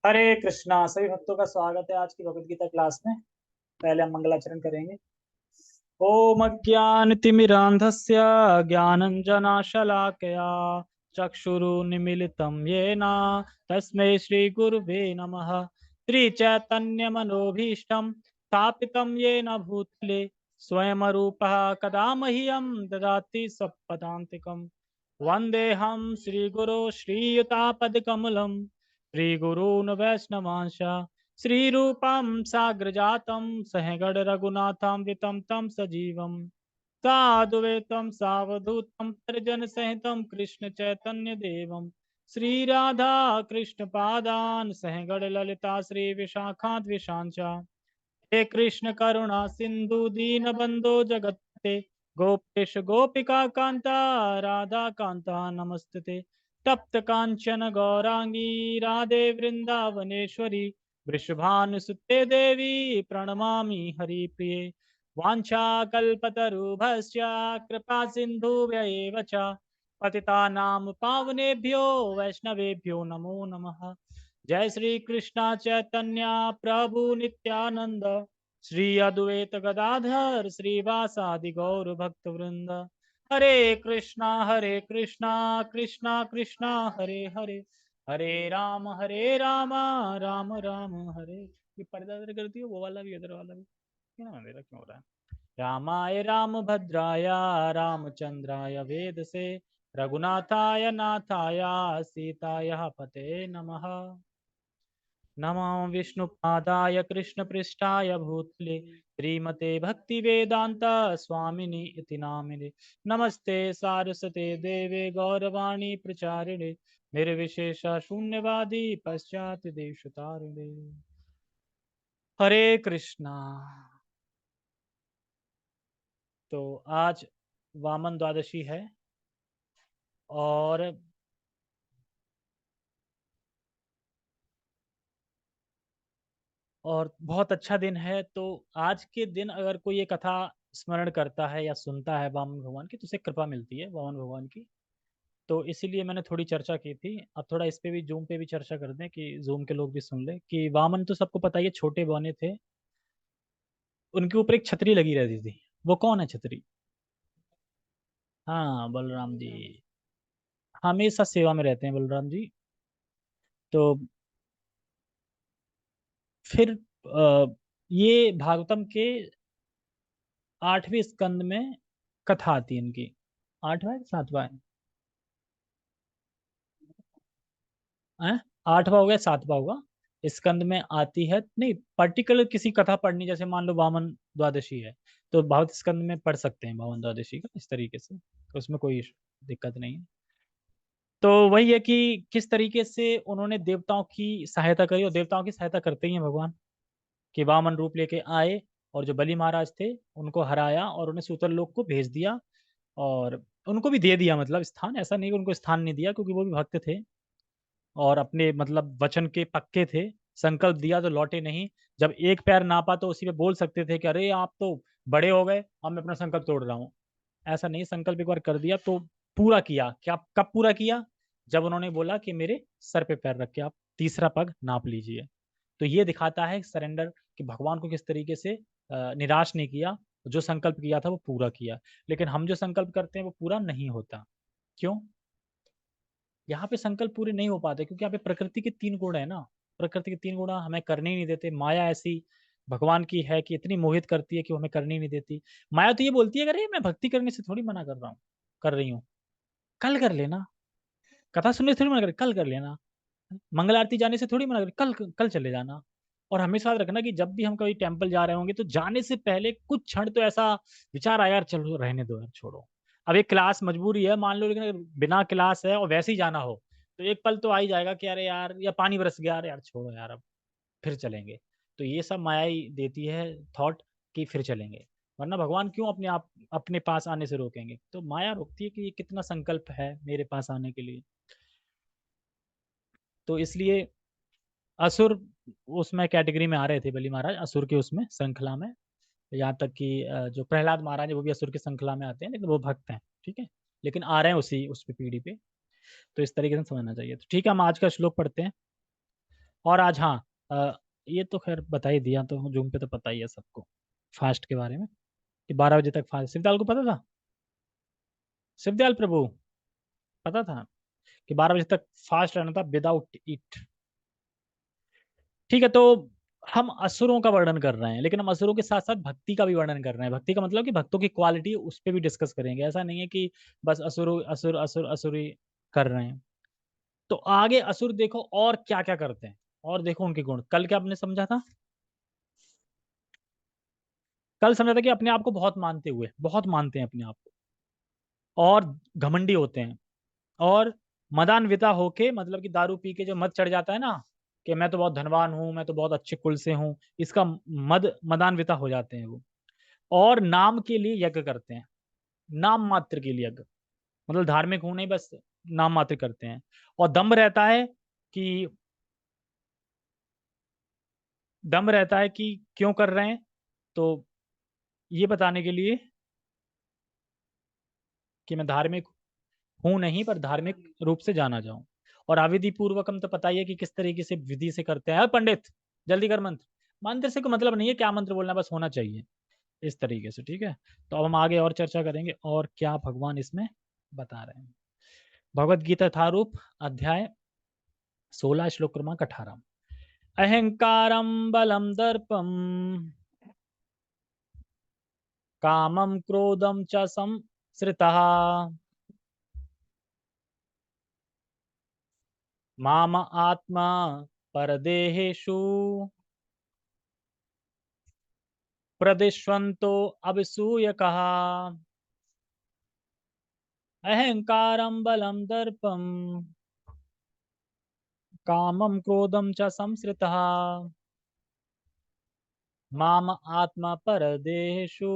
हरे कृष्णा। सभी भक्तों का स्वागत है आज की भगवत गीता क्लास में। पहले हम मंगलाचरण करेंगे। ओम अज्ञानतिमिरान्धस्य ज्ञानञ्जनशलाकया चक्षुरुन्मीलितं येन तस्मै श्रीगुरुवे नमः। श्रीचैतन्यमनोभीष्टं स्थापितं येन भूतले स्वयं रूपः कदा मह्यं ददाति स्वपदान्तिकम्। वन्देऽहं श्रीगुरो श्रीयुतापदकमलं श्रीगुरून् वैष्णवांश श्रीरूपं साग्रजातं सहगण रघुनाथामृतं तं सजीवं साद्वैतं सावधूतं परिजनसहितं कृष्ण चैतन्य देवं श्रीराधा कृष्ण पादान् सहगण ललिता श्री विशाखाद्विशांच। हे कृष्ण करुणा सिंधु दीन बंधो जगत्पते गोपेश गोपिका कांता राधा कांता नमस्ते। तप्त कांचन गौरांगी राधे वृंदावनेश्वरी वृषभानुसुते देवी प्रणमामि हरिप्रिये। वाञ्छाकल्पतरुभ्यश्च कृपा सिन्धुभ्यैव च पतितानां पावनेभ्यो वैष्णवेभ्यो नमो नमः। जय श्री कृष्णा चैतन्य प्रभु नित्यानंद श्री अद्वैत गदाधर श्रीवासादि गौर भक्त वृंद। हरे कृष्णा कृष्णा कृष्णा हरे हरे हरे राम राम राम हरे। ये पर्दा इधर करती है, वो वाला भी इधर वाला भी क्यों अंधेरा क्यों हो रहा है। रामाय राम भद्राय रामचंद्राय वेद से रघुनाथाय नाथाय सीताय पते नमः। नमो विष्णुपादाय कृष्णपृष्ठाय भूतले श्रीमते भक्तिवेदांत स्वामिनि इति नामिने। नमस्ते सारस्वते देवे गौरवाणी प्रचारिणे निर्विशेष शून्यवादी पश्चात देशतारिणे। हरे कृष्णा। तो आज वामन द्वादशी है और बहुत अच्छा दिन है। तो आज के दिन अगर कोई ये कथा स्मरण करता है या सुनता है वामन भगवान की तो उसे कृपा मिलती है वामन भगवान की। तो इसीलिए मैंने थोड़ी चर्चा की थी। अब थोड़ा इस पे भी जूम पे भी चर्चा कर दें कि जूम के लोग भी सुन ले कि वामन तो सबको पता ही है, छोटे बने थे। उनके ऊपर एक छतरी लगी रहती थी। वो कौन है छतरी? हाँ, बलराम जी। हमेशा सेवा में रहते हैं बलराम जी। तो फिर ये भागवतम के 8वें स्कंद में कथा आती है इनकी। 8वां है 7वां है? 8वां होगा 7वां होगा। स्कंद में आती है, नहीं पर्टिकुलर किसी कथा पढ़नी, जैसे मान लो वामन द्वादशी है तो भागवत स्कंद में पढ़ सकते हैं वामन द्वादशी का इस तरीके से, तो उसमें कोई दिक्कत नहीं है। तो वही है कि किस तरीके से उन्होंने देवताओं की सहायता करी, और देवताओं की सहायता करते ही हैं भगवान कि वामन रूप लेके आए और जो बलि महाराज थे उनको हराया और उन्हें सूतर लोक को भेज दिया। और उनको भी दे दिया, मतलब स्थान, ऐसा नहीं कि उनको स्थान नहीं दिया क्योंकि वो भी भक्त थे और अपने मतलब वचन के पक्के थे। संकल्प दिया तो लौटे नहीं। जब एक पैर नापा तो उसी पे बोल सकते थे कि अरे आप तो बड़े हो गए, अब मैं अपना संकल्प तोड़ रहा हूँ। ऐसा नहीं, संकल्प एक बार कर दिया तो पूरा किया। क्या कब पूरा किया? जब उन्होंने बोला कि मेरे सर पे पैर रख के आप तीसरा पग नाप लीजिए। तो ये दिखाता है सरेंडर, कि भगवान को किस तरीके से निराश नहीं किया, जो संकल्प किया था वो पूरा किया। लेकिन हम जो संकल्प करते हैं वो पूरा नहीं होता। क्यों? यहाँ पे संकल्प पूरे नहीं हो पाते क्योंकि यहाँ पे प्रकृति के 3 गुण है ना। प्रकृति के 3 गुण हमें करने ही नहीं देते। माया ऐसी भगवान की है कि इतनी मोहित करती है कि वो हमें करने ही नहीं देती। माया तो ये बोलती है अरे मैं भक्ति करने से थोड़ी मना कर रहा हूँ, कर रही हूँ, कल कर लेना। कथा सुनने से थोड़ी मना कर, कल कर लेना। मंगल आरती जाने से थोड़ी मना कर, कल कल चले जाना। और हमेशा याद रखना कि जब भी हम कभी टेम्पल जा रहे होंगे तो जाने से पहले कुछ क्षण तो ऐसा विचार आया, यार चलो रहने दो यार, छोड़ो। अब एक क्लास मजबूरी है मान लो, लेकिन अगर बिना क्लास है और वैसे ही जाना हो तो एक पल तो आ ही जाएगा कि अरे यार, या पानी बरस गया, अरे यार छोड़ो यार, अब फिर चलेंगे। तो ये सब माया ही देती है थॉट कि फिर चलेंगे। वरना भगवान क्यों अपने आप अपने पास आने से रोकेंगे? तो माया रोकती है कि ये कितना संकल्प है मेरे पास आने के लिए। तो इसलिए असुर उसमें कैटेगरी में आ रहे थे, बलि महाराज असुर के उसमें श्रृंखला में। यहाँ तक कि जो प्रहलाद महाराज है वो भी असुर की श्रृंखला में आते हैं, लेकिन वो भक्त हैं, ठीक है। लेकिन आ रहे हैं उसी उस पे पीढ़ी पे। तो इस तरीके से समझना चाहिए। तो ठीक है, हम आज का श्लोक पढ़ते हैं। और आज हाँ, ये तो खैर बता ही दिया, तो जूम पे तो पता ही है सबको फास्ट के बारे में, कि 12 बजे तक फास्ट। शिवदयाल को पता था? शिवदयाल प्रभु पता था कि 12 बजे तक फास्ट रहना था विदाउट ईट। ठीक है, तो हम असुरों का वर्णन कर रहे हैं, लेकिन हम असुरों के साथ साथ भक्ति का भी वर्णन कर रहे हैं। भक्ति का मतलब कि भक्तों की क्वालिटी, उस पर भी डिस्कस करेंगे। ऐसा नहीं है कि बस असुर असुर असुर असुर ही कर रहे हैं। तो आगे असुर देखो और क्या क्या करते हैं, और देखो उनके गुण। कल क्या आपने समझा था? कल समझा था कि अपने आप को बहुत मानते हुए, बहुत मानते हैं अपने आप को, और घमंडी होते हैं, और मदान्विता होके, मतलब कि दारू पी के जो मद चढ़ जाता है ना, कि मैं तो बहुत धनवान हूं, मैं तो बहुत अच्छे कुल से हूं, इसका मदान्विता हो जाते हैं वो। और नाम के लिए यज्ञ करते हैं, नाम मात्र के लिए यज्ञ, मतलब धार्मिक हूं नहीं, बस नाम मात्र करते हैं। और दम्भ रहता है कि, दम्भ रहता है कि क्यों कर रहे हैं, तो ये बताने के लिए कि मैं धार्मिक हूं नहीं, पर धार्मिक रूप से जाना जाऊं। और अविधि पूर्वकम तो पता ही है कि किस तरीके से विधि से करते हैं। पंडित जल्दी कर मंत्र। मंत्र से कोई मतलब नहीं है क्या मंत्र बोलना, बस होना चाहिए इस तरीके से। ठीक है, तो अब हम आगे और चर्चा करेंगे और क्या भगवान इसमें बता रहे हैं। भगवद गीता यथारूप, अध्याय 16, श्लोक क्रमांक 18। अहंकारम बलम दर्पम कामम क्रोधम च संश्रितः माम आत्मा परदेहेषु प्रदिश्वन्तो अभिसूय कहा। अहंकारं बलं दर्पं कामं क्रोधं च संश्रितः माम आत्मा परदेहेषु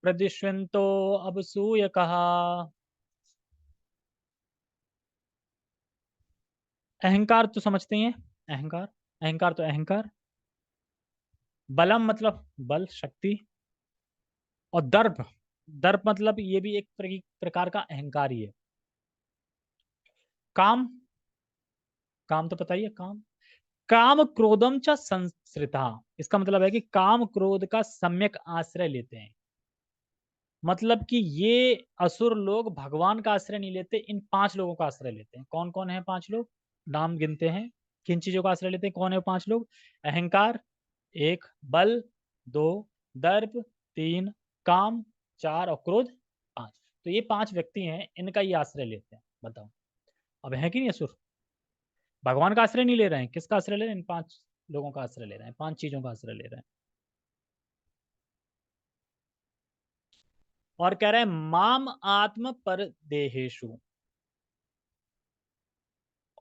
प्रदिश्वन्तो अभिसूय कहा। अहंकार तो समझते हैं, अहंकार, अहंकार तो अहंकार। बलम मतलब बल, शक्ति। और दर्प, दर्प मतलब ये भी एक प्रकार का अहंकार ही है। काम, काम तो पता ही है, काम। काम क्रोधम च संश्रिता, इसका मतलब है कि काम क्रोध का सम्यक आश्रय लेते हैं। मतलब कि ये असुर लोग भगवान का आश्रय नहीं लेते, इन 5 लोगों का आश्रय लेते हैं। कौन कौन है 5 लोग? नाम गिनते हैं, किन चीजों का आश्रय लेते हैं, कौन है वो 5 लोग? अहंकार 1, बल 2, दर्प 3, काम 4, और क्रोध 5। तो ये 5 व्यक्ति हैं, इनका ये आश्रय लेते हैं। बताओ, अब है कि नहीं असुर? भगवान का आश्रय नहीं ले रहे हैं, किसका आश्रय ले रहे हैं? इन 5 लोगों का आश्रय ले रहे हैं, 5 चीजों का आश्रय ले रहे हैं। और कह रहे हैं माम आत्म पर देहेशु,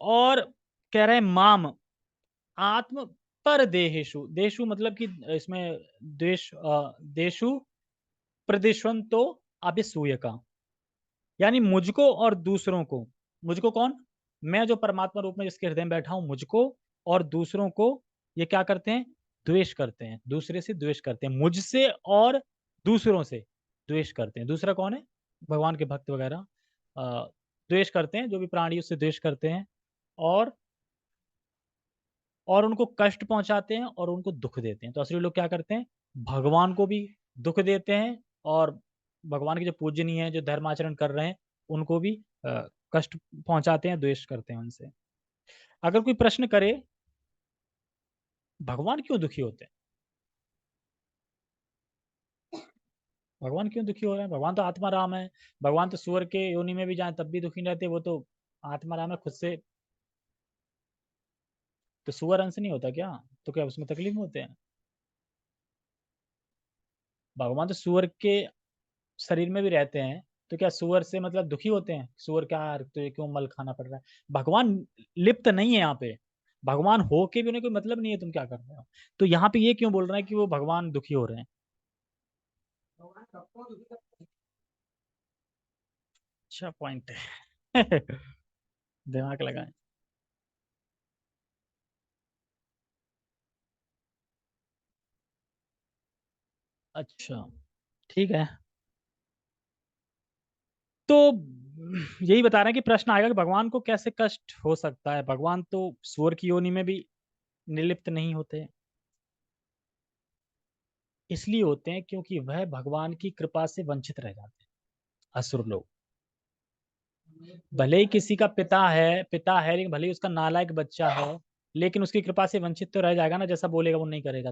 और कह रहे हैं माम आत्म पर देहेशु। देशु मतलब कि इसमें देश, देशु प्रदेशवंतो अभिसूय का, यानी मुझको और दूसरों को। मुझको कौन? मैं जो परमात्मा रूप में जिसके हृदय में बैठा हूं, मुझको और दूसरों को ये क्या करते हैं? द्वेष करते हैं, दूसरे से द्वेष करते हैं, मुझसे और दूसरों से द्वेष करते हैं। दूसरा कौन है? भगवान के भक्त वगैरह द्वेष करते हैं, जो भी प्राणी उससे द्वेष करते हैं, और उनको कष्ट पहुंचाते हैं और उनको दुख देते हैं। तो असली लोग क्या करते हैं? भगवान को भी दुख देते हैं, और भगवान के जो पूजनीय हैं, जो धर्माचरण कर रहे हैं, उनको भी कष्ट पहुंचाते हैं, द्वेष करते हैं उनसे। अगर कोई प्रश्न करे भगवान क्यों दुखी होते हैं, भगवान क्यों दुखी हो रहे हैं, भगवान तो आत्मा राम है, भगवान तो सूअर के योनि में भी जाए तब भी दुखी नहीं रहते, वो तो आत्मा राम है खुद से। तो सूअर अंश नहीं होता क्या? तो क्या उसमें तकलीफ में होते हैं? भगवान तो सूअर के शरीर में भी रहते हैं, तो क्या सूअर से मतलब दुखी होते हैं? सूअर क्या यार, तो ये क्यों मल खाना पड़ रहा है? भगवान लिप्त नहीं है यहाँ पे, भगवान हो के भी उन्हें कोई मतलब नहीं है तुम क्या कर रहे हो। तो यहाँ पे ये क्यों बोल रहे हैं कि वो भगवान दुखी हो रहे हैं? अच्छा पॉइंट है। दिमाग लगाएं। अच्छा, ठीक है। तो यही बता रहे हैं कि प्रश्न आएगा कि भगवान को कैसे कष्ट हो सकता है, भगवान तो सूअर की योनि में भी निर्लिप्त नहीं होते। इसलिए होते हैं क्योंकि वह भगवान की कृपा से वंचित रह जाते हैं, असुर लोग। भले ही किसी का पिता है लेकिन भले ही उसका नालायक बच्चा है, लेकिन उसकी कृपा से वंचित तो रह जाएगा ना, जैसा बोलेगा वो नहीं करेगा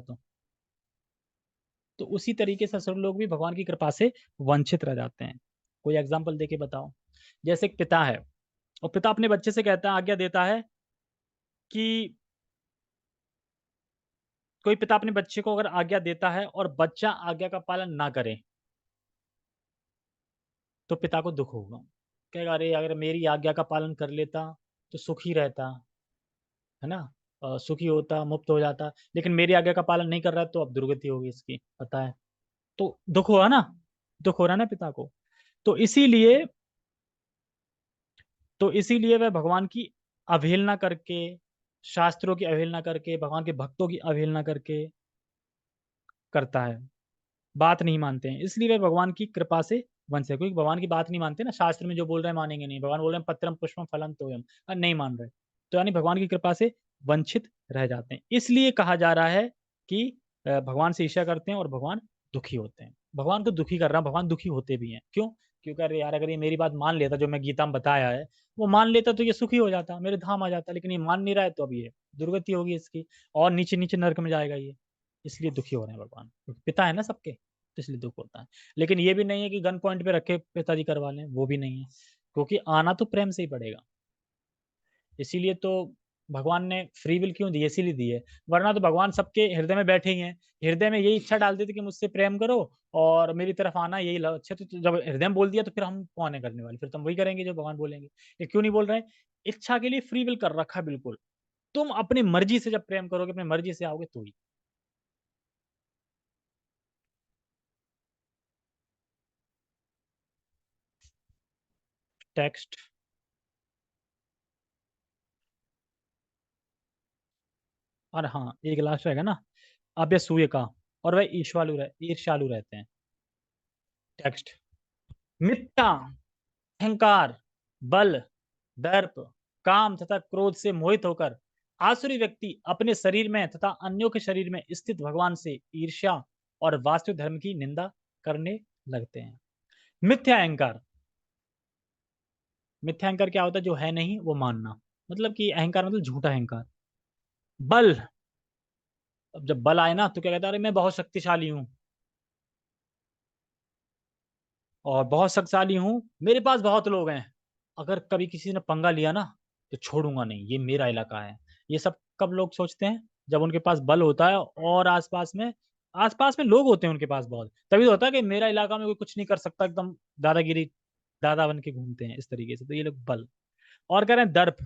तो उसी तरीके से असुर लोग भी भगवान की कृपा से वंचित रह जाते हैं। कोई एग्जाम्पल देके बताओ। जैसे एक पिता है और पिता अपने बच्चे से कहता है, आज्ञा देता है कि कोई पिता अपने बच्चे को अगर आज्ञा देता है और बच्चा आज्ञा का पालन ना करे तो पिता को दुख होगा। कहेगा अरे अगर मेरी आज्ञा का पालन कर लेता तो सुखी रहता, है ना, सुखी होता, मुक्त हो जाता, लेकिन मेरी आज्ञा का पालन नहीं कर रहा है तो अब दुर्गति होगी इसकी, पता है। तो दुख हुआ ना, दुख हो रहा है ना पिता को। तो इसीलिए तो इसीलिए वह भगवान की अवहेलना करके, शास्त्रों की अवहेलना करके, भगवान के भक्तों की अवहेलना करके करता है, बात नहीं मानते हैं, इसलिए वे भगवान की कृपा से वंचित है। क्योंकि भगवान की बात नहीं मानते ना, शास्त्र में जो बोल रहे हैं मानेंगे नहीं, भगवान बोल रहे हैं पत्रम पुष्पम फलम तोयम, नहीं मान रहे, तो यानी भगवान की कृपा से वंचित रह जाते हैं। इसलिए कहा जा रहा है कि भगवान से ईर्ष्या करते हैं और भगवान दुखी होते हैं। भगवान को दुखी कर रहा है, भगवान दुखी होते भी हैं, क्यों? क्योंकि अरे यार अगर ये मेरी बात मान लेता, जो मैं गीता में बताया है वो मान लेता तो ये सुखी हो जाता, मेरे धाम आ जाता, लेकिन ये मान नहीं रहा है तो अब ये दुर्गति होगी इसकी, और नीचे नीचे नरक में जाएगा ये। इसलिए दुखी हो रहे हैं भगवान, क्योंकि पिता है ना सबके, तो इसलिए दुख होता है। लेकिन ये भी नहीं है कि गन पॉइंट पे रखे पिताजी करवा लें, वो भी नहीं है, क्योंकि आना तो प्रेम से ही पड़ेगा। इसीलिए तो भगवान ने फ्री विल क्यों दी है, इसीलिए दी है, वरना तो भगवान सबके हृदय में बैठे ही हैं, हृदय में यही इच्छा डाल देते कि मुझसे प्रेम करो और मेरी तरफ आना, यही अच्छा। तो जब हृदय में बोल दिया तो फिर हम कौन है करने वाले, फिर तो हम वही करेंगे जो भगवान बोलेंगे। ये क्यों नहीं बोल रहे हैं? इच्छा के लिए फ्री विल कर रखा है बिल्कुल, तुम अपनी मर्जी से जब प्रेम करोगे, अपनी मर्जी से आओगे तो ही। टेक्स्ट। और हाँ, एक लास्ट रहेगा ना, अब ये सूर्य का, और वह ईर्ष्यालु रहते हैं। टेक्स्ट। मिथ्या, अहंकार, बल, दर्प, काम तथा क्रोध से मोहित होकर आसुरी व्यक्ति अपने शरीर में तथा अन्यों के शरीर में स्थित भगवान से ईर्ष्या और वास्तविक धर्म की निंदा करने लगते हैं। मिथ्या अहंकार। मिथ्या अहंकार क्या होता है? जो है नहीं वो मानना, मतलब कि अहंकार मतलब झूठा अहंकार। बल, अब जब बल आए ना तो क्या कहता है, अरे मैं बहुत शक्तिशाली हूँ और बहुत शक्तिशाली हूँ, मेरे पास बहुत लोग हैं, अगर कभी किसी ने पंगा लिया ना तो छोड़ूंगा नहीं, ये मेरा इलाका है। ये सब कब लोग सोचते हैं? जब उनके पास बल होता है और आसपास में लोग होते हैं उनके पास बहुत, तभी तो होता है कि मेरा इलाका में कोई कुछ नहीं कर सकता, एकदम दादागिरी, दादा बन के घूमते हैं इस तरीके से, तो ये लोग बल। और कह रहे हैं दर्प।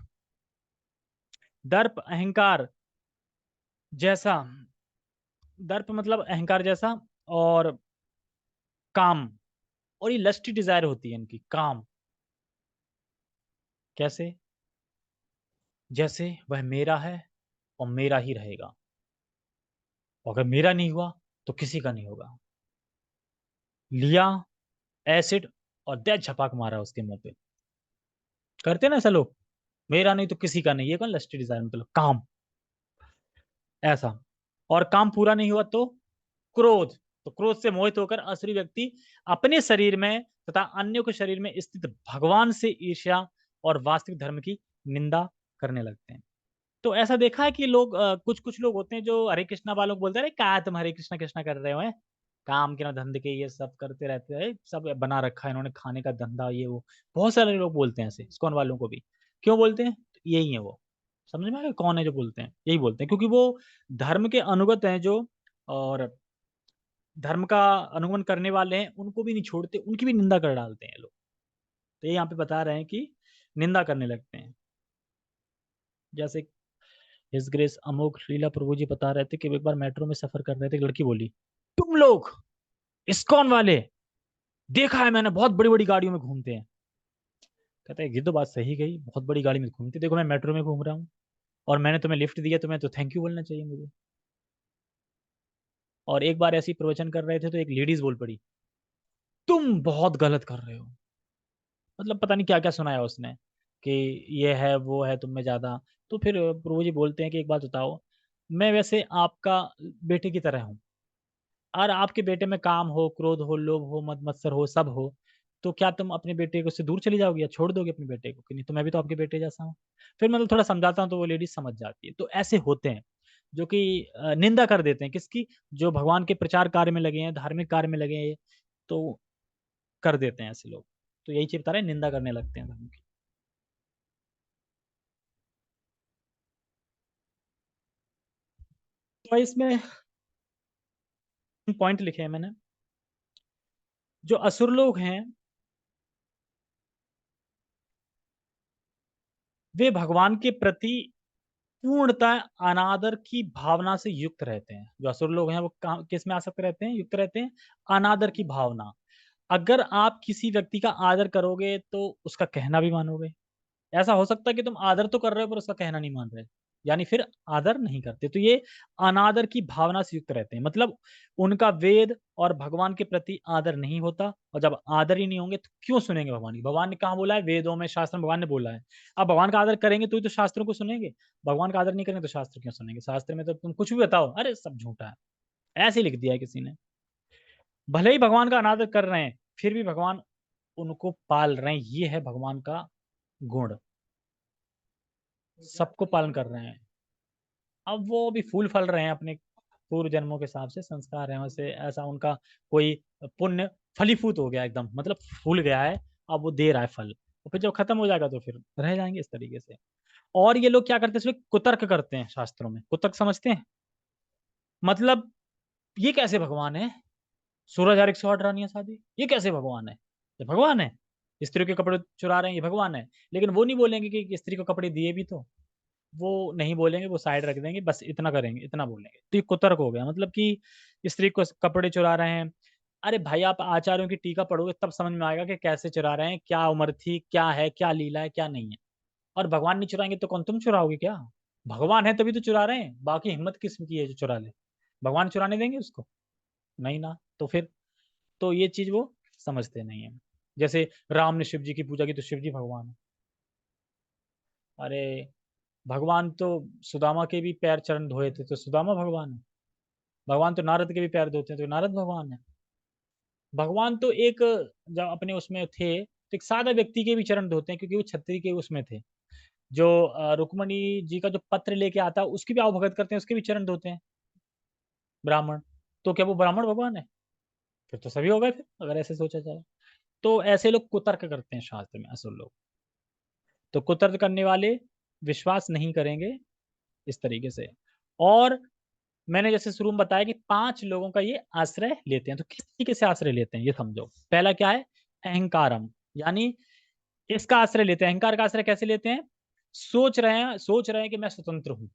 दर्प अहंकार जैसा, दर्प मतलब अहंकार जैसा, और काम, और ये लस्टी डिजायर होती है इनकी, काम। कैसे? जैसे वह मेरा है और मेरा ही रहेगा, और अगर मेरा नहीं हुआ तो किसी का नहीं होगा। लिया एसिड और दे झपाक मारा उसके मुंह पे। करते ना ऐसा लोग, मेरा नहीं तो किसी का नहीं, ये कौन लस्टी डिजायर, मतलब काम ऐसा। और काम पूरा नहीं हुआ तो क्रोध, तो क्रोध से मोहित होकर असुरी व्यक्ति अपने शरीर में तथा अन्यों के शरीर में स्थित भगवान से ईर्ष्या और वास्तविक धर्म की निंदा करने लगते हैं। तो ऐसा देखा है कि लोग कुछ कुछ लोग होते हैं जो हरे कृष्णा वालों को बोलते हैं, अरे क्या तुम हरे कृष्णा कृष्णा कर रहे हो, हैं काम के ना धंधे के, ये सब करते रहते हैं, सब बना रखा है इन्होंने खाने का धंधा, ये वो। बहुत सारे लोग बोलते हैं ऐसे, इस्कॉन वालों को भी। क्यों बोलते हैं? यही है वो, समझ में आ गया कौन है जो बोलते हैं, यही बोलते हैं, क्योंकि वो धर्म के अनुगत हैं जो, और धर्म का अनुगमन करने वाले हैं, उनको भी नहीं छोड़ते, उनकी भी निंदा कर डालते हैं लोग। तो ये यहाँ पे बता रहे हैं कि निंदा करने लगते हैं। जैसे हिज ग्रेस अमोघ लीला प्रभु जी बता रहे थे कि एक बार मेट्रो में सफर कर रहे थे, एक लड़की बोली, तुम लोग इस्कॉन वाले, देखा है मैंने, बहुत बड़ी बड़ी गाड़ियों में घूमते हैं। कहते हैं ये तो बात सही गई, बहुत बड़ी गाड़ी में घूमते, देखो मैं मेट्रो में घूम रहा हूँ और मैंने तुम्हें लिफ्ट दिया, तुम्हें तो थैंक यू बोलना चाहिए मुझे। और एक बार ऐसी प्रवचन कर रहे थे तो एक लेडीज बोल पड़ी, तुम बहुत गलत कर रहे हो, मतलब पता नहीं क्या क्या सुनाया उसने कि ये है वो है तुम में ज्यादा। तो फिर प्रभु जी बोलते हैं कि एक बात बताओ, मैं वैसे आपका बेटे की तरह हूँ, और आपके बेटे में काम हो, क्रोध हो, लोभ हो, मद मत्सर हो, सब हो, तो क्या तुम अपने बेटे को से दूर चली जाओगी या छोड़ दोगे अपने बेटे को कि नहीं, तो मैं भी तो आपके बेटे जैसा हूँ। फिर मतलब थोड़ा समझाता हूँ तो वो लेडीज समझ जाती है। तो ऐसे होते हैं जो कि निंदा कर देते हैं किसकी, जो भगवान के प्रचार कार्य में लगे हैं, धार्मिक कार्य में लगे हैं, तो कर देते हैं ऐसे लोग। तो यही चीज बता रहे हैं, निंदा करने लगते हैं धर्म की। तो इसमें पॉइंट लिखे हैं मैंने। जो असुर लोग हैं वे भगवान के प्रति पूर्णतः अनादर की भावना से युक्त रहते हैं। जो असुर लोग हैं वो किस में आसक्त रहते हैं, युक्त रहते हैं, अनादर की भावना। अगर आप किसी व्यक्ति का आदर करोगे तो उसका कहना भी मानोगे। ऐसा हो सकता है कि तुम आदर तो कर रहे हो पर उसका कहना नहीं मान रहे, यानी फिर आदर नहीं करते। तो ये अनादर की भावना से युक्त रहते हैं, मतलब उनका वेद और भगवान के प्रति आदर नहीं होता। और जब आदर ही नहीं होंगे तो क्यों सुनेंगे भगवान की? भगवान ने कहा बोला है, वेदों में, शास्त्र में भगवान ने बोला है। अब भगवान का आदर करेंगे तो ही तो शास्त्रों को सुनेंगे। भगवान का आदर नहीं करेंगे तो शास्त्र क्यों सुनेंगे? शास्त्र में तो तुम कुछ भी बताओ, अरे सब झूठा है, ऐसे ही लिख दिया है किसी ने। भले ही भगवान का अनादर कर रहे हैं फिर भी भगवान उनको पाल रहे हैं, ये है भगवान का गुण, सबको पालन कर रहे हैं। अब वो भी फूल फल रहे हैं अपने पूर्व जन्मों के हिसाब से, संस्कार हैं वैसे, ऐसा उनका कोई पुण्य फलीभूत हो गया एकदम, मतलब फूल गया है, अब वो दे रहा है फल। और फिर जब खत्म हो जाएगा तो फिर रह जाएंगे इस तरीके से। और ये लोग क्या करते हैं, इसमें कुतर्क करते हैं। शास्त्रों में कुतर्क समझते हैं? मतलब ये कैसे भगवान है, सूरज और 108 रानियां शादी, ये कैसे भगवान है? ये भगवान है? स्त्री के कपड़े चुरा रहे हैं, ये भगवान है? लेकिन वो नहीं बोलेंगे कि स्त्री को कपड़े दिए भी तो, वो नहीं बोलेंगे, वो साइड रख देंगे, बस इतना करेंगे, इतना बोलेंगे। तो ये कुतर्क हो गया, मतलब कि स्त्री को कपड़े चुरा रहे हैं। अरे भाई आप आचार्यों की टीका पढ़ोगे तब समझ में आएगा कि कैसे चुरा रहे हैं, क्या उम्र थी, क्या है, क्या लीला है, क्या नहीं है। और भगवान नहीं चुराएंगे तो कौन, तुम चुराओगे क्या? भगवान है तभी तो चुरा रहे हैं, बाकी हिम्मत किस्म की है जो चुरा ले? भगवान चुराने देंगे उसको? नहीं ना। तो फिर तो ये चीज वो समझते नहीं है। जैसे राम ने शिव जी की पूजा की तो शिव जी भगवान है। अरे भगवान तो सुदामा के भी पैर चरण धोए थे तो सुदामा भगवान है। भगवान तो नारद के भी पैर धोते हैं तो नारद भगवान है। भगवान तो एक, जब अपने उसमें थे तो एक सादा व्यक्ति के भी चरण धोते हैं, क्योंकि वो छत्री के उसमें थे। जो रुक्मणी जी का जो पत्र लेके आता है उसकी भी आवभगत करते हैं, उसके भी चरण धोते हैं ब्राह्मण। तो क्या वो ब्राह्मण भगवान है? फिर तो सभी हो गए फिर, अगर ऐसे सोचा जाए। तो ऐसे लोग कुतर्क करते हैं शास्त्र में, असल लोग। तो कुतर्क करने वाले विश्वास नहीं करेंगे इस तरीके से। और मैंने जैसे शुरू में बताया कि 5 लोगों का ये आश्रय लेते हैं। तो किस तरीके से आश्रय लेते हैं ये समझो। पहला क्या है, अहंकारम, यानी इसका आश्रय लेते हैं। अहंकार का आश्रय कैसे लेते हैं? सोच रहे हैं कि मैं स्वतंत्र हूँ,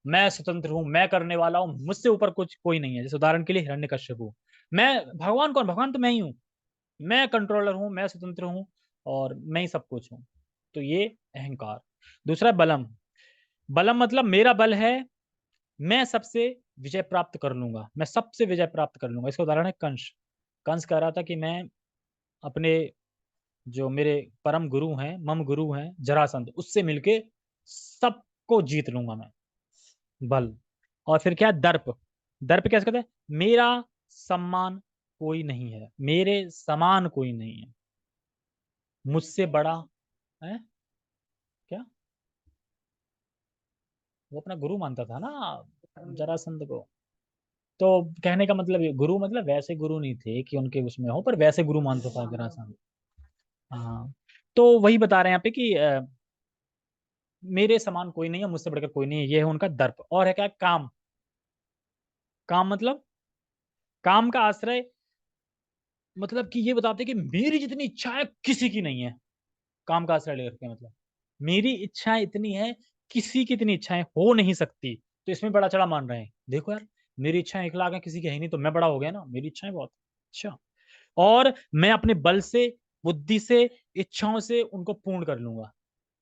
मैं स्वतंत्र हूँ, मैं करने वाला हूँ, मुझसे ऊपर कुछ कोई नहीं है। जैसे उदाहरण के लिए हिरण्यकश्यप, मैं भगवान, कौन भगवान? तो मैं ही हूँ, मैं कंट्रोलर हूँ, मैं स्वतंत्र हूँ, और मैं ही सब कुछ हूँ। तो ये अहंकार। दूसरा बलम। बलम मतलब मेरा बल है, मैं सबसे विजय प्राप्त कर लूंगा, मैं सबसे विजय प्राप्त कर लूंगा। इसका उदाहरण है कंस। कंस कह रहा था कि मैं अपने, जो मेरे परम गुरु हैं, मम गुरु हैं जरासंध, उससे मिलके सबको जीत लूंगा मैं। बल। और फिर क्या है, दर्प। दर्प कैसे कहते हैं? मेरा सम्मान कोई नहीं है, मेरे समान कोई नहीं है, मुझसे बड़ा है। क्या? वो अपना गुरु मानता था ना जरासंध को। तो कहने का मतलब ये, गुरु मतलब वैसे गुरु नहीं थे कि उनके उसमें हो, पर वैसे गुरु मानता था जरासंध। हाँ। तो वही बता रहे हैं यहाँ पे कि मेरे समान कोई नहीं है, मुझसे बढ़कर कोई नहीं है, ये है उनका दर्प। और है क्या, काम। काम मतलब, काम का आश्रय मतलब कि ये बताते हैं कि मेरी जितनी इच्छा है किसी की नहीं है। काम का आश्रय लेकर के मतलब, मेरी इच्छा इतनी है, किसी की इतनी इच्छाएं हो नहीं सकती। तो इसमें बड़ा चढ़ा मान रहे हैं, देखो यार मेरी इच्छाएं 1 लाख है, किसी की है ही नहीं, तो मैं बड़ा हो गया ना, मेरी इच्छाएं बहुत अच्छा। और मैं अपने बल से, बुद्धि से, इच्छाओं से उनको पूर्ण कर लूंगा।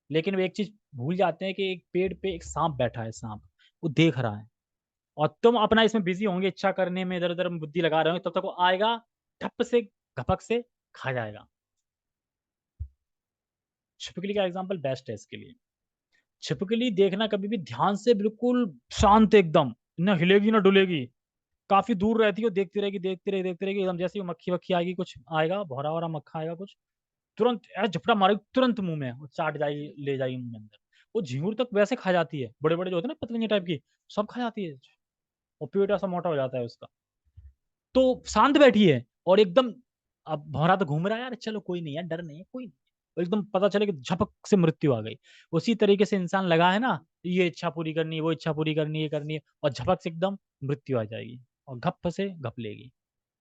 लेकिन वो एक चीज भूल जाते हैं कि एक पेड़ पे एक सांप बैठा है, सांप वो देख रहा है, और तुम अपना इसमें बिजी होंगे इच्छा करने में, इधर उधर बुद्धि लगा रहे हो, तब तक वो आएगा, ठप से, घपक से खा जाएगा। छिपकली का एग्जाम्पल बेस्ट है इसके लिए। छिपकली देखना कभी भी ध्यान से, बिल्कुल शांत एकदम, ना हिलेगी ना डुलेगी, काफी दूर रहती है, देखती रहेगी देखती रहेगी देखती रहेगी, एकदम जैसे ही मक्खी वक्खी आएगी, कुछ आएगा भौरा वरा मक्खा आएगा कुछ, तुरंत झपटा मारेगी, तुरंत मुंह में और चाट जाएगी, ले जाएगी मुंह में अंदर। वो झींगुर तक वैसे खा जाती है, बड़े बड़े जो होते हैं ना पतंगे टाइप की, सब खा जाती है, और पेट ऐसा मोटा हो जाता है उसका। तो शांत बैठी है और एकदम, अब भौरा तो घूम रहा है यार, चलो कोई नहीं यार, डर नहीं है कोई नहीं। और एकदम पता चले कि झपक से मृत्यु आ गई। उसी तरीके से इंसान लगा है ना, ये इच्छा पूरी करनी है, वो इच्छा पूरी करनी है, ये करनी है, और झपक से एकदम मृत्यु आ जाएगी, और घप से घप लेगी।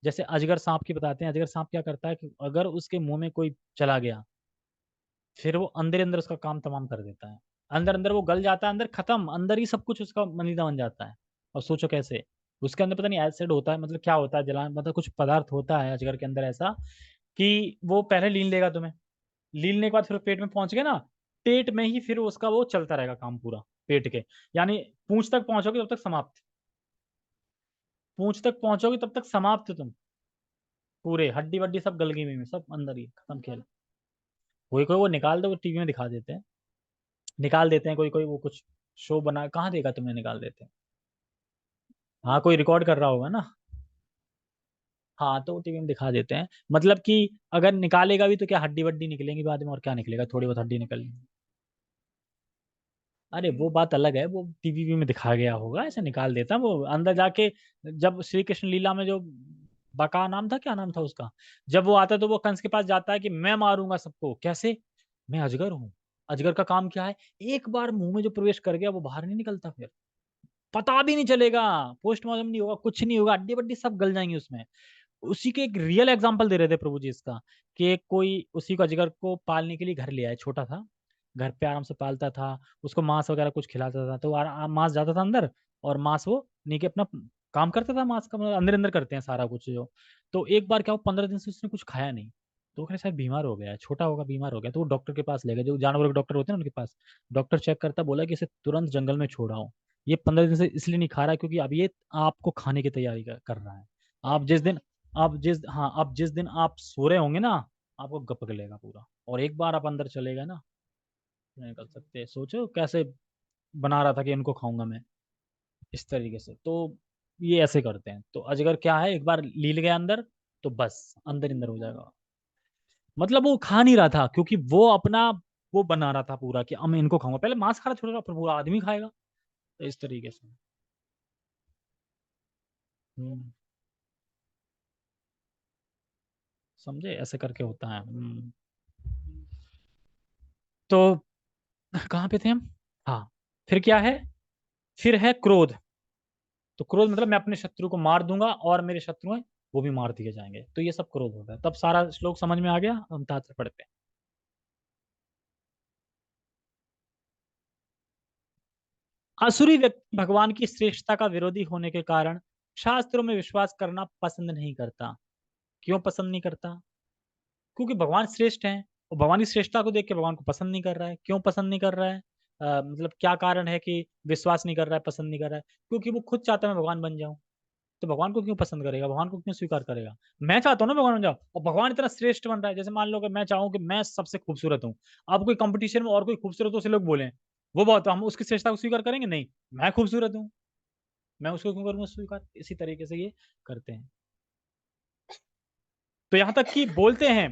जैसे अजगर सांप की बताते हैं, अजगर सांप क्या करता है कि अगर उसके मुंह में कोई चला गया, फिर वो अंदर अंदर उसका काम तमाम कर देता है, अंदर अंदर वो गल जाता है, अंदर खत्म, अंदर ही सब कुछ उसका मनीदा बन जाता है। और सोचो कैसे, उसके अंदर पता नहीं एसिड होता है, मतलब क्या होता है, जलान मतलब कुछ पदार्थ होता है अजगर के अंदर ऐसा, कि वो पहले लीन लेगा तुम्हें, लीलने के बाद फिर पेट में पहुंच गया ना, पेट में ही फिर उसका वो चलता रहेगा काम पूरा, पेट के, यानी पूंछ तक पहुंचोगे तब तक समाप्त, पूंछ तक पहुंचोगे तब तक समाप्त तुम, पूरे हड्डी वड्डी सब गल गई में सब अंदर ही खत्म खेल। कोई कोई वो निकाल दो, वो टीवी में दिखा देते हैं, निकाल देते हैं कोई कोई, वो कुछ शो बना, कहाँ देखा तुमने, निकाल देते हैं। हाँ कोई रिकॉर्ड कर रहा होगा ना। हाँ तो टीवी में दिखा देते हैं, मतलब कि अगर निकालेगा भी तो क्या, हड्डी वड्डी निकलेंगी बाद में, और क्या निकलेगा, थोड़ी बहुत हड्डी निकल। अरे वो बात अलग है, वो टीवी में दिखा गया होगा, ऐसे निकाल देता वो अंदर जाके। जब श्री कृष्ण लीला में जो बका नाम था, क्या नाम था उसका, जब वो आता है तो वो कंस के पास जाता है कि मैं मारूंगा सबको, कैसे, मैं अजगर हूँ, अजगर का काम क्या है, एक बार मुंह में जो प्रवेश कर गया वो बाहर नहीं निकलता, फिर पता भी नहीं चलेगा, पोस्टमार्टम नहीं होगा, कुछ नहीं होगा, हड्डी बड्डी सब गल जाएंगी उसमें। उसी के एक रियल एग्जांपल दे रहे थे प्रभु जी इसका, कि एक कोई उसी को अजगर को पालने के लिए घर ले आए, छोटा था, घर पे आराम से पालता था, उसको मांस वगैरह कुछ खिलाता था, तो मांस जाता था अंदर, और मांस वो नीचे अपना काम करता था, मांस का मतलब अंदर अंदर करते हैं सारा कुछ जो। तो एक बार क्या, वो 15 दिन से उसने कुछ खाया नहीं, तो वो शायद बीमार हो गया है, छोटा होगा बीमार हो गया, तो वो डॉक्टर के पास ले गए, जो जानवरों के डॉक्टर होते हैं ना उनके पास। डॉक्टर चेक करता, बोला कि इसे तुरंत जंगल में छोड़ाओ, ये 15 दिन से इसलिए नहीं खा रहा है क्योंकि अब ये आपको खाने की तैयारी कर रहा है। आप जिस दिन, आप जिस दिन आप सो रहे होंगे ना, आपको गपक लेगा पूरा, और एक बार आप अंदर चलेगा ना, नहीं कर सकते। सोचो कैसे बना रहा था कि इनको खाऊंगा मैं, इस तरीके से। तो ये ऐसे करते हैं, तो अजगर क्या है, एक बार लील गया अंदर, तो बस अंदर अंदर हो जाएगा। मतलब वो खा नहीं रहा था क्योंकि वो अपना वो बना रहा था पूरा, कि हम इनको खाऊंगा, पहले मांस खा रहा छोड़ेगा, फिर पूरा आदमी खाएगा, तो इस तरीके से। हम्म, समझे, ऐसे करके होता है। तो कहाँ पे थे हम। हाँ, फिर क्या है, फिर है क्रोध। तो क्रोध मतलब मैं अपने शत्रु को मार दूंगा, और मेरे शत्रु हैं वो भी मार दिए जाएंगे, तो ये सब क्रोध होता है। तब सारा श्लोक समझ में आ गया, हम तात से पढ़ते हैं। आसुरी व्यक्ति भगवान की श्रेष्ठता का विरोधी होने के कारण शास्त्रों में विश्वास करना पसंद नहीं करता। क्यों पसंद नहीं करता, क्योंकि भगवान श्रेष्ठ हैं, और भगवान की श्रेष्ठता को देख के भगवान को पसंद नहीं कर रहा है। क्यों पसंद नहीं कर रहा है, मतलब क्या कारण है कि विश्वास नहीं कर रहा है, पसंद नहीं कर रहा है, क्योंकि वो खुद चाहता है मैं भगवान बन जाऊं। तो भगवान को क्यों पसंद करेगा, भगवान को क्यों स्वीकार करेगा। मैं चाहता हूँ ना भगवान बन जाओ, और भगवान इतना श्रेष्ठ बन रहा है, जैसे मान लो कि मैं चाहूँ कि मैं सबसे खूबसूरत हूँ, अब कोई कंपटीशन में और कोई खूबसूरत हो से लोग बोले, वो बहुत, हम उसकी श्रेष्ठता को स्वीकार करेंगे नहीं, मैं खूबसूरत हूँ, मैं उसको क्यों करूंगा स्वीकार। इसी तरीके से ये करते हैं। तो यहाँ तक कि बोलते हैं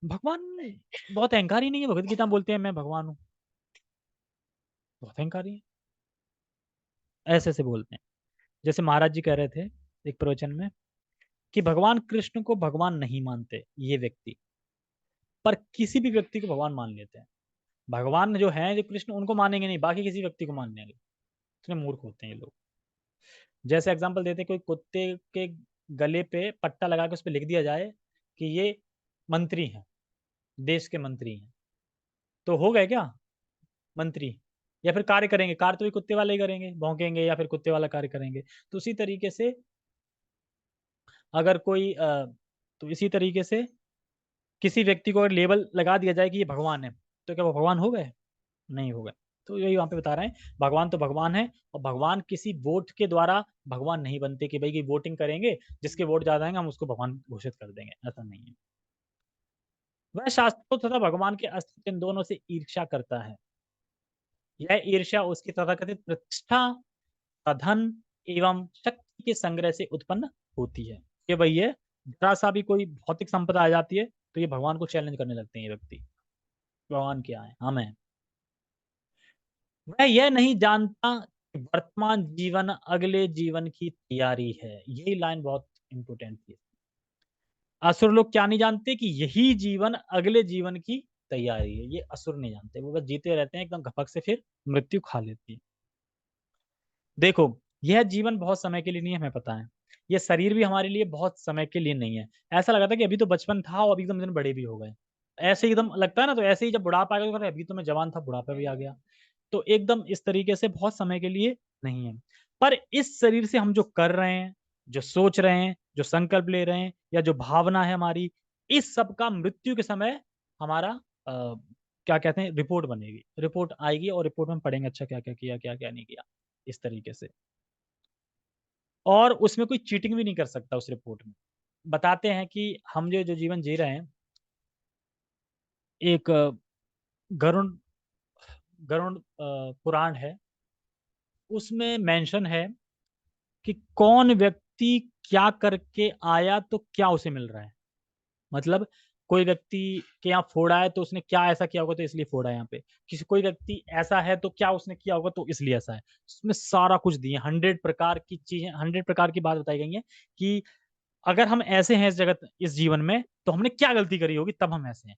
भगवान, बहुत अहंकारी नहीं है, भगवत गीता में बोलते हैं मैं भगवान हूँ, बहुत अहंकारी है, ऐसे ऐसे बोलते हैं। जैसे महाराज जी कह रहे थे एक प्रवचन में, कि भगवान कृष्ण को भगवान नहीं मानते ये व्यक्ति, पर किसी भी व्यक्ति को भगवान मान लेते हैं। भगवान जो है, जो कृष्ण, उनको मानेंगे नहीं, बाकी किसी व्यक्ति को मान लेंगे। इतने मूर्ख होते हैं ये लोग। जैसे एग्जांपल देते हैं, कोई कुत्ते के गले पे पट्टा लगा के उस पर लिख दिया जाए कि ये मंत्री हैं, देश के मंत्री हैं, तो हो गए क्या मंत्री। या फिर कार्य करेंगे, कार्य तो भी कुत्ते वाले ही करेंगे, भौंकेंगे या फिर कुत्ते वाला कार्य करेंगे। तो उसी तरीके से अगर कोई तो इसी तरीके से किसी व्यक्ति को अगर लेबल लगा दिया जाए कि ये भगवान है, तो क्या वो भगवान हो गए, नहीं हो गए। तो यही वहां पे बता रहे हैं, भगवान तो भगवान है, और भगवान किसी वोट के द्वारा भगवान नहीं बनते, कि भाई की वोटिंग करेंगे, जिसके वोट ज्यादा आएंगे हम उसको भगवान घोषित कर देंगे, ऐसा नहीं है। वह शास्त्रों तथा भगवान के अस्तित्व इन दोनों से ईर्ष्या करता है। यह ईर्ष्या उसकी तथाकथित प्रतिष्ठा, धन एवं शक्ति के संग्रह से उत्पन्न होती है। ये वही है, जरा सा भी कोई भौतिक संपदा आ जाती है तो ये भगवान को चैलेंज करने लगते हैं ये व्यक्ति। भगवान क्या है, हम हैं। वह यह नहीं जानता कि वर्तमान जीवन अगले जीवन की तैयारी है। यही लाइन बहुत इंपॉर्टेंट थी। असुर लोग क्या नहीं जानते कि यही जीवन अगले जीवन की तैयारी है। ये असुर नहीं जानते, वो बस जीते रहते हैं एकदम घपक से, फिर मृत्यु खा लेती है। देखो, यह जीवन बहुत समय के लिए नहीं है, हमें पता है। ये शरीर भी हमारे लिए बहुत समय के लिए नहीं है। ऐसा लगा था कि अभी तो बचपन था और अभी एकदम दिन बड़े भी हो गए। ऐसे ही एकदम लगता है ना, तो ऐसे ही जब बुढ़ापा आ गया तो कहते हैं, अभी तो मैं जवान था, बुढ़ापा भी आ गया। तो एकदम इस तरीके से बहुत समय के लिए नहीं है। पर इस शरीर से हम जो कर रहे हैं, जो सोच रहे हैं, जो संकल्प ले रहे हैं, या जो भावना है हमारी, इस सब का मृत्यु के समय हमारा क्या कहते हैं, रिपोर्ट बनेगी। रिपोर्ट आएगी और रिपोर्ट में हम पढ़ेंगे, अच्छा क्या क्या किया, क्या क्या नहीं किया, इस तरीके से। और उसमें कोई चीटिंग भी नहीं कर सकता उस रिपोर्ट में। बताते हैं कि हम जो जो जीवन जी रहे हैं, एक गरुण गरुण पुराण है, उसमें मेंशन है कि कौन व्यक्ति क्या करके आया तो क्या उसे मिल रहा है। मतलब कोई व्यक्ति के यहाँ फोड़ा है तो उसने क्या ऐसा किया होगा तो इसलिए फोड़ा है यहाँ पे। किसी कोई व्यक्ति ऐसा है तो क्या उसने किया होगा तो इसलिए ऐसा है। उसमें सारा कुछ दिए, 100 प्रकार की चीजें, 100 प्रकार की बात बताई गई है कि अगर हम ऐसे हैं इस जगत, इस जीवन में, तो हमने क्या गलती करी होगी तब हम ऐसे हैं।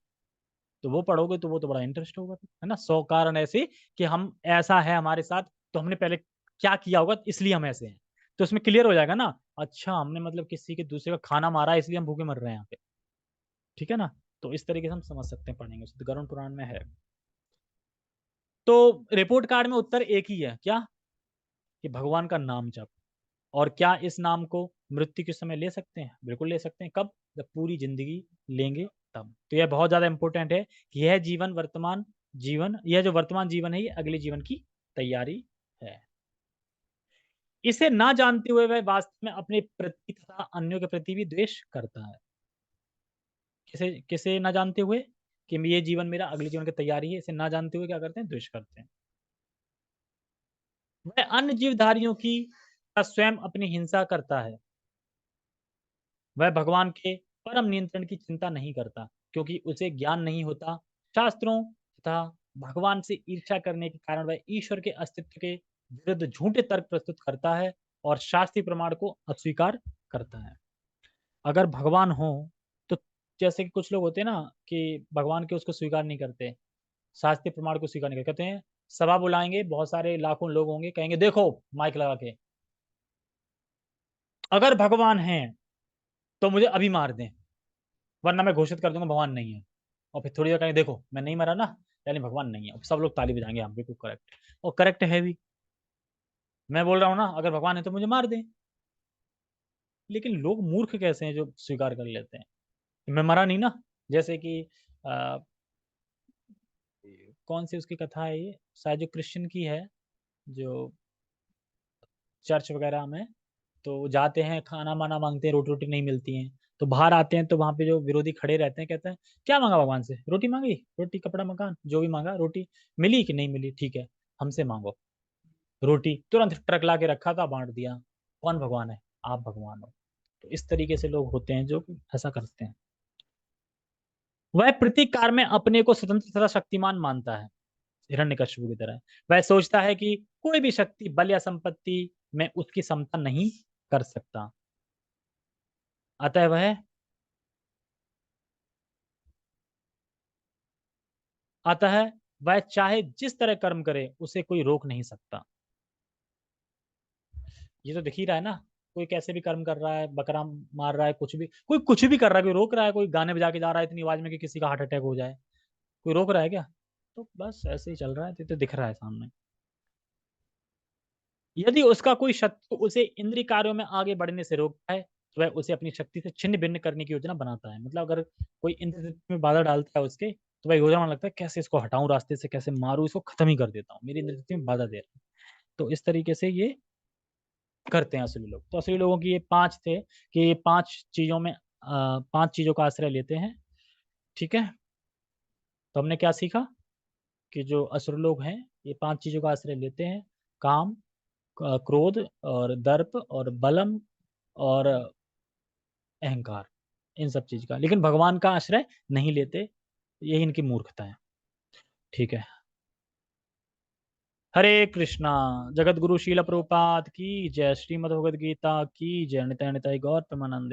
तो वो पढ़ोगे तो वो तो बड़ा इंटरेस्ट होगा, है ना। 100 कारण ऐसे कि हम, ऐसा है हमारे साथ, तो हमने पहले क्या किया होगा इसलिए हम ऐसे हैं। तो उसमें क्लियर हो जाएगा ना, अच्छा हमने मतलब किसी के दूसरे का खाना मारा है इसलिए हम भूखे मर रहे हैं यहाँ पे। ठीक है ना। तो इस तरीके से हम समझ सकते हैं, पढ़ेंगे तो गरुड़ पुराण में है। तो रिपोर्ट कार्ड में उत्तर एक ही है, क्या, कि भगवान का नाम जप। और क्या इस नाम को मृत्यु के समय ले सकते हैं? बिल्कुल ले सकते हैं। कब? जब पूरी जिंदगी लेंगे तब। तो यह बहुत ज्यादा इंपॉर्टेंट है कि यह जीवन, वर्तमान जीवन, यह जो वर्तमान जीवन है, ये अगले जीवन की तैयारी है। इसे ना जानते हुए वह वास्तव में अपने प्रति तथा अन्यों के प्रति भी द्वेष करता है। किसे किसे ना जानते हुए? कि ये जीवन मेरा अगले जीवन की तैयारी है, इसे ना जानते हुए क्या करते हैं? द्वेष करते हैं। वह अन्य जीवधारियों की स्वयं अपनी हिंसा करता है। वह भगवान के परम नियंत्रण की चिंता नहीं करता, क्योंकि उसे ज्ञान नहीं होता। शास्त्रों तथा भगवान से ईर्ष्या करने के कारण वह ईश्वर के अस्तित्व के विरुद्ध झूठे तर्क प्रस्तुत करता है और शास्त्रीय प्रमाण को अस्वीकार करता है। अगर भगवान हो तो, जैसे कि कुछ लोग होते हैं ना कि भगवान के उसको स्वीकार नहीं करते, शास्त्रीय प्रमाण को स्वीकार नहीं करते, कहते हैं सभा बुलाएंगे, बहुत सारे लाखों लोग होंगे, कहेंगे देखो माइक लगा के, अगर भगवान है तो मुझे अभी मार दें, वरना मैं घोषित कर दूंगा भगवान नहीं है। और फिर थोड़ी देर कहेंगे देखो मैं नहीं मरा ना, यानी भगवान नहीं है। और सब लोग ताली बजाएंगे, हम बिल्कुल करेक्ट। और करेक्ट है भी। मैं बोल रहा हूँ ना, अगर भगवान है तो मुझे मार दें। लेकिन लोग मूर्ख कैसे हैं जो स्वीकार कर लेते हैं कि मैं मरा नहीं ना। जैसे कि आ, कौन सी उसकी कथा है, ये शायद जो क्रिश्चियन की है, जो चर्च वगैरह में, तो जाते हैं खाना माना मांगते हैं, रोटी रोटी नहीं मिलती हैं, तो बाहर आते हैं तो वहां पे जो विरोधी खड़े रहते हैं, कहते हैं क्या मांगा भगवान से? रोटी मांगी, रोटी कपड़ा मकान जो भी मांगा, रोटी मिली कि नहीं मिली, ठीक है हमसे मांगो रोटी। तुरंत ट्रक ला के रखा था, बांट दिया। कौन भगवान है? आप भगवान हो। तो इस तरीके से लोग होते हैं जो ऐसा करते हैं। वह प्रतीक कार में अपने को स्वतंत्र तथा शक्तिमान मानता है, हिरण्यकशिपु की तरह। वह सोचता है कि कोई भी शक्ति, बल या संपत्ति में उसकी समता नहीं कर सकता। अतः अतः वह चाहे जिस तरह कर्म करे उसे कोई रोक नहीं सकता। ये तो दिख ही रहा है ना, कोई कैसे भी कर्म कर रहा है, बकरा मार रहा है, कुछ भी, कोई कुछ भी कर रहा है, कोई रोक रहा है? कोई गाने बजा के जा रहा है इतनी आवाज में कि किसी का हार्ट अटैक हो जाए, कोई रोक रहा है क्या? तो बस ऐसे ही चल रहा है, तो दिख रहा है सामने। यदि उसका कोई शत्रु उसे इंद्रिय कार्यों में आगे बढ़ने से रोकता है, तो वह उसे अपनी शक्ति से छिन्न भिन्न करने की योजना बनाता है। मतलब अगर कोई इंद्रिय में बाधा डालता है उसके, तो वह योजना बनाने लगता है कैसे इसको हटाऊं रास्ते से, कैसे मारूं इसको, खत्म ही कर देता हूँ, मेरी इंद्रिय में बाधा दे रहा है। तो इस तरीके से ये करते हैं असली लोग। तो असली लोगों की ये पांच थे कि ये पांच चीजों में, पांच चीजों का आश्रय लेते हैं। ठीक है। तो हमने क्या सीखा कि जो असुर लोग हैं ये 5 चीजों का आश्रय लेते हैं। काम, क्रोध और दर्प और बलम और अहंकार, इन सब चीज का, लेकिन भगवान का आश्रय नहीं लेते। यही इनकी मूर्खता है। ठीक है। हरे कृष्णा। जगत गुरु शील प्रभुपाद की जय। श्रीमद् भगवद गीता की जय। निताय निताय गौर प्रेमानंदे।